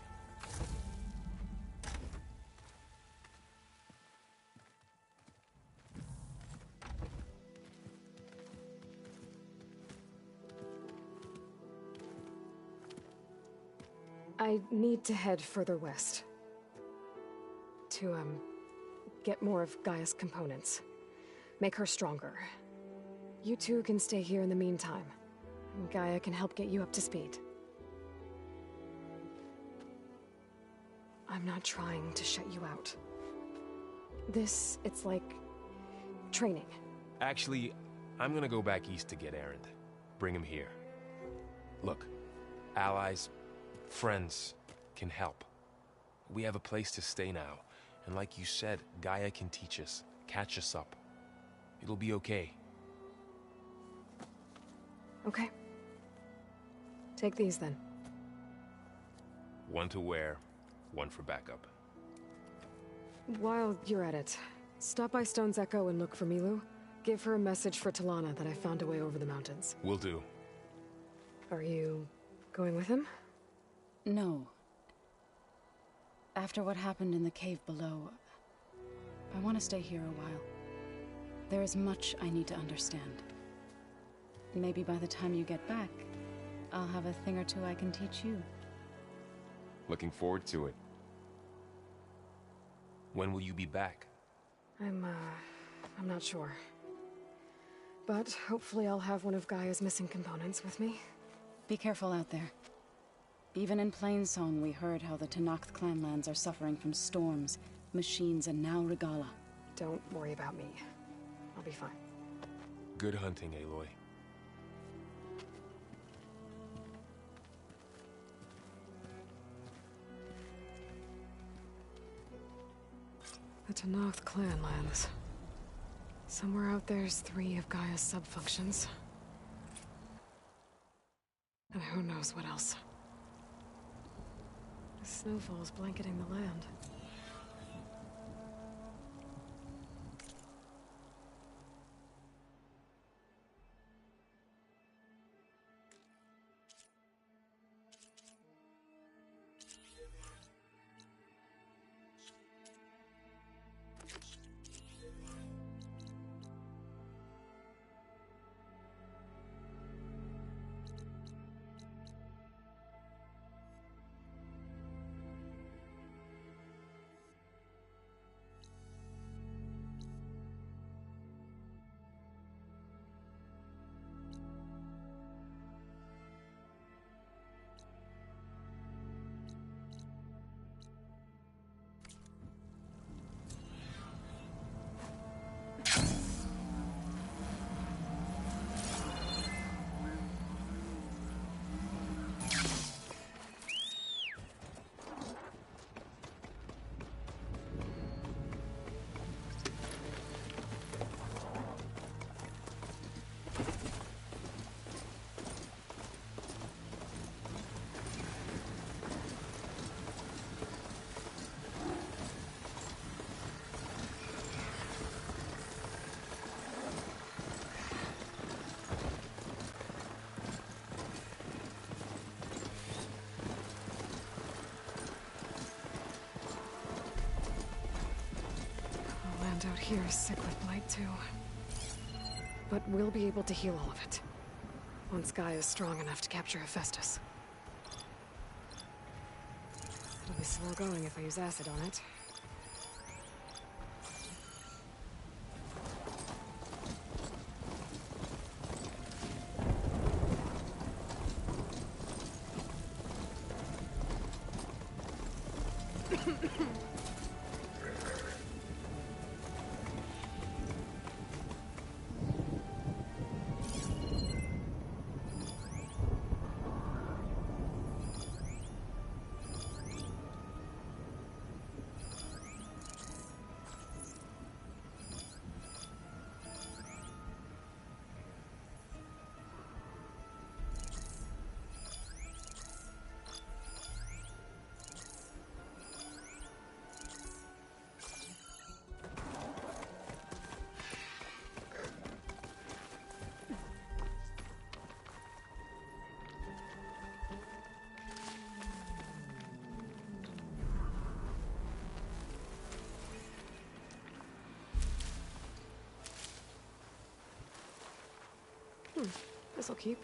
I need to head further west. To, get more of Gaia's components. Make her stronger. You two can stay here in the meantime. And Gaia can help get you up to speed. I'm not trying to shut you out. It's like... training. Actually, I'm gonna go back east to get Erend. Bring him here. Look, allies, friends can help. We have a place to stay now. And like you said, Gaia can teach us, catch us up. It'll be okay. Okay. Take these then. One to wear, one for backup. While you're at it, stop by Stone's Echo and look for Milu. Give her a message for Talana that I found a way over the mountains. Will do. Are you going with him? No. After what happened in the cave below, I want to stay here a while. There is much I need to understand. Maybe by the time you get back, I'll have a thing or two I can teach you. Looking forward to it. When will you be back? I'm not sure. But hopefully I'll have one of Gaia's missing components with me. Be careful out there. Even in Plainsong, we heard how the Tenakth clanlands are suffering from storms, machines, and now Regalla. Don't worry about me. I'll be fine. Good hunting, Aloy. The Tenakth clanlands. Somewhere out there's 3 of Gaia's sub-functions. And who knows what else. The snowfall's blanketing the land. out here is sick with blight too. But we'll be able to heal all of it. Once Guy is strong enough to capture Hephaestus. It'll be slow going if I use acid on it. This'll keep.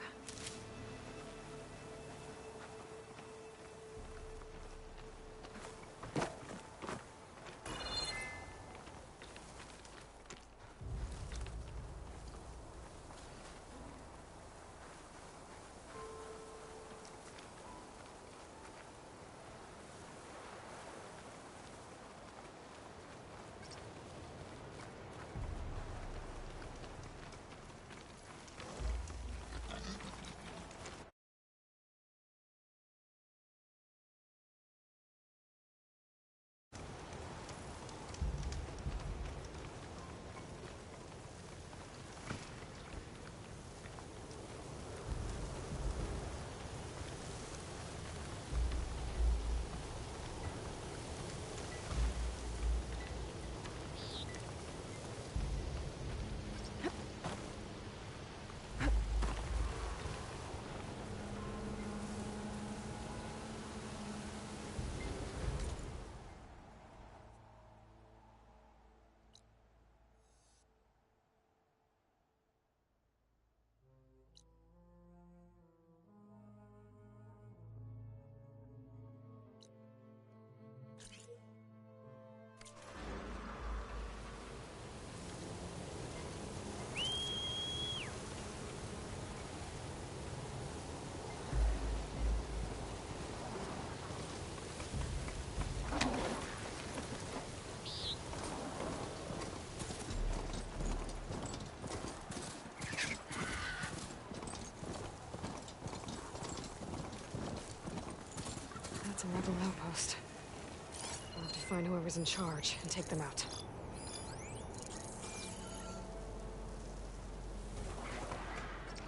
That's a rebel outpost. I'll have to find whoever's in charge and take them out.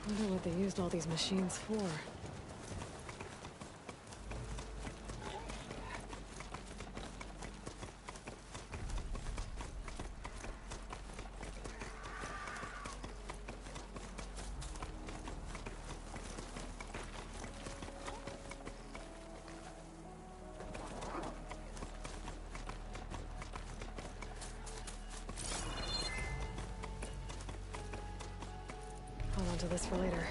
Wonder what they used all these machines for. Hold on to this for later.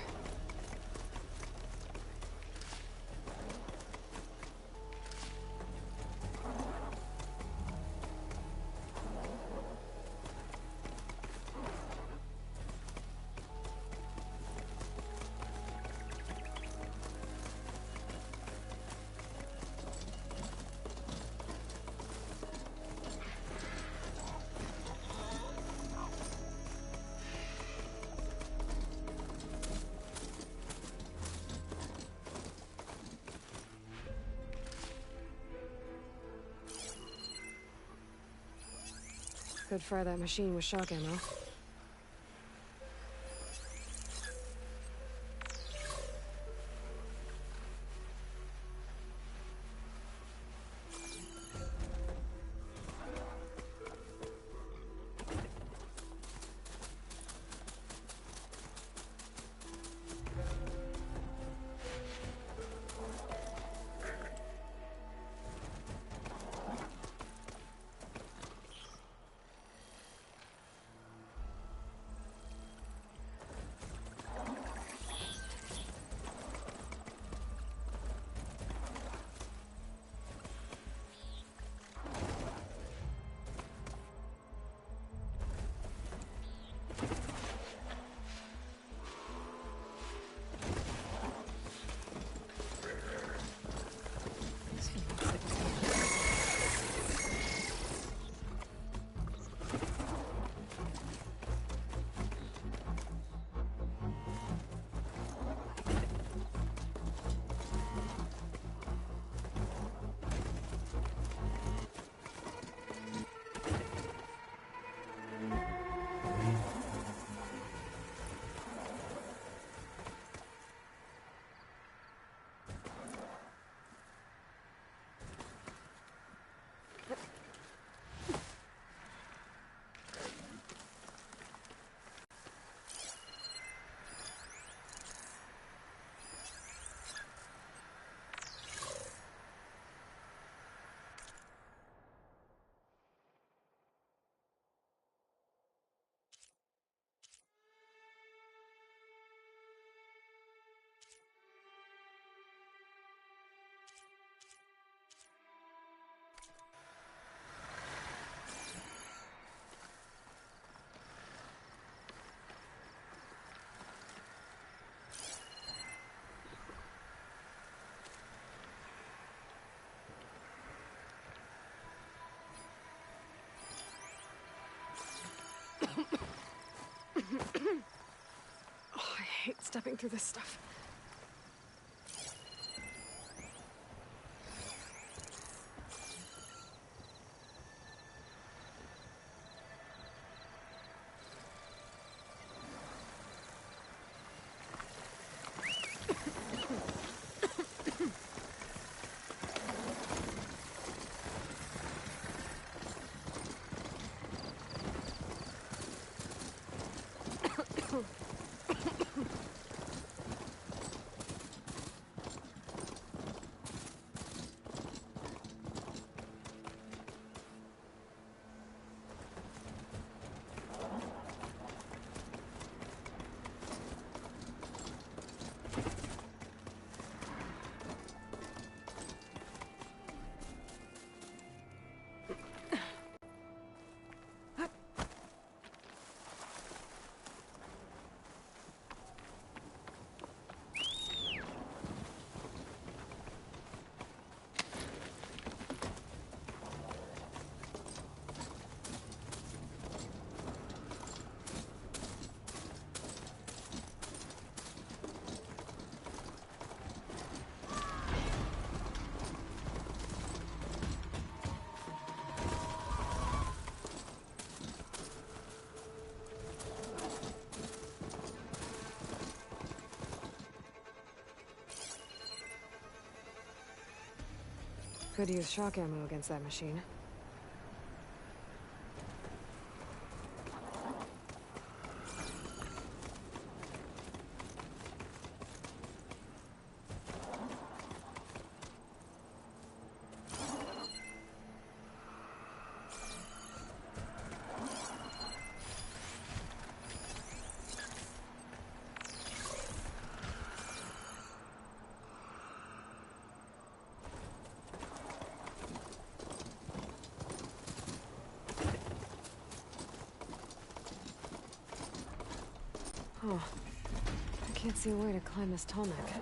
Could fry that machine with shock ammo. scrapping through this stuff. Could use shock ammo against that machine. Oh, I can't see a way to climb this tall neck.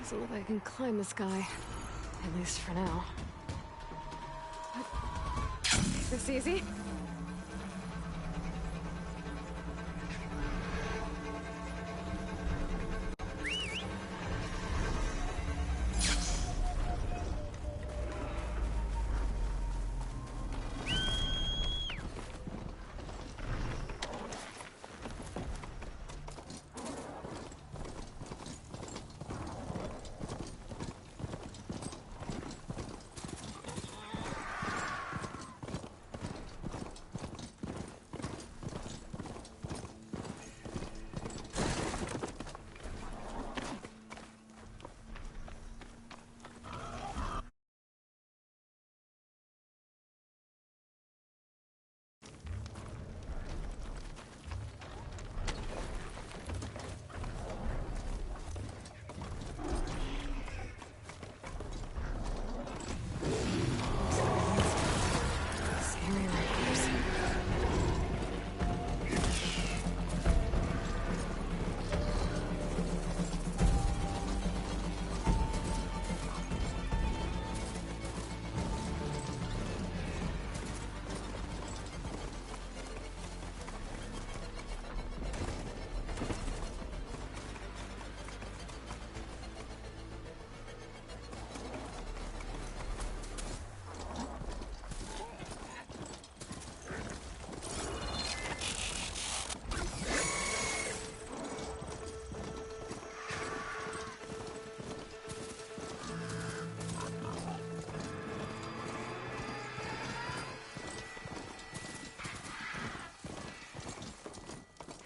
Doesn't look like I can climb this guy. At least for now. Is this easy?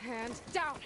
And down!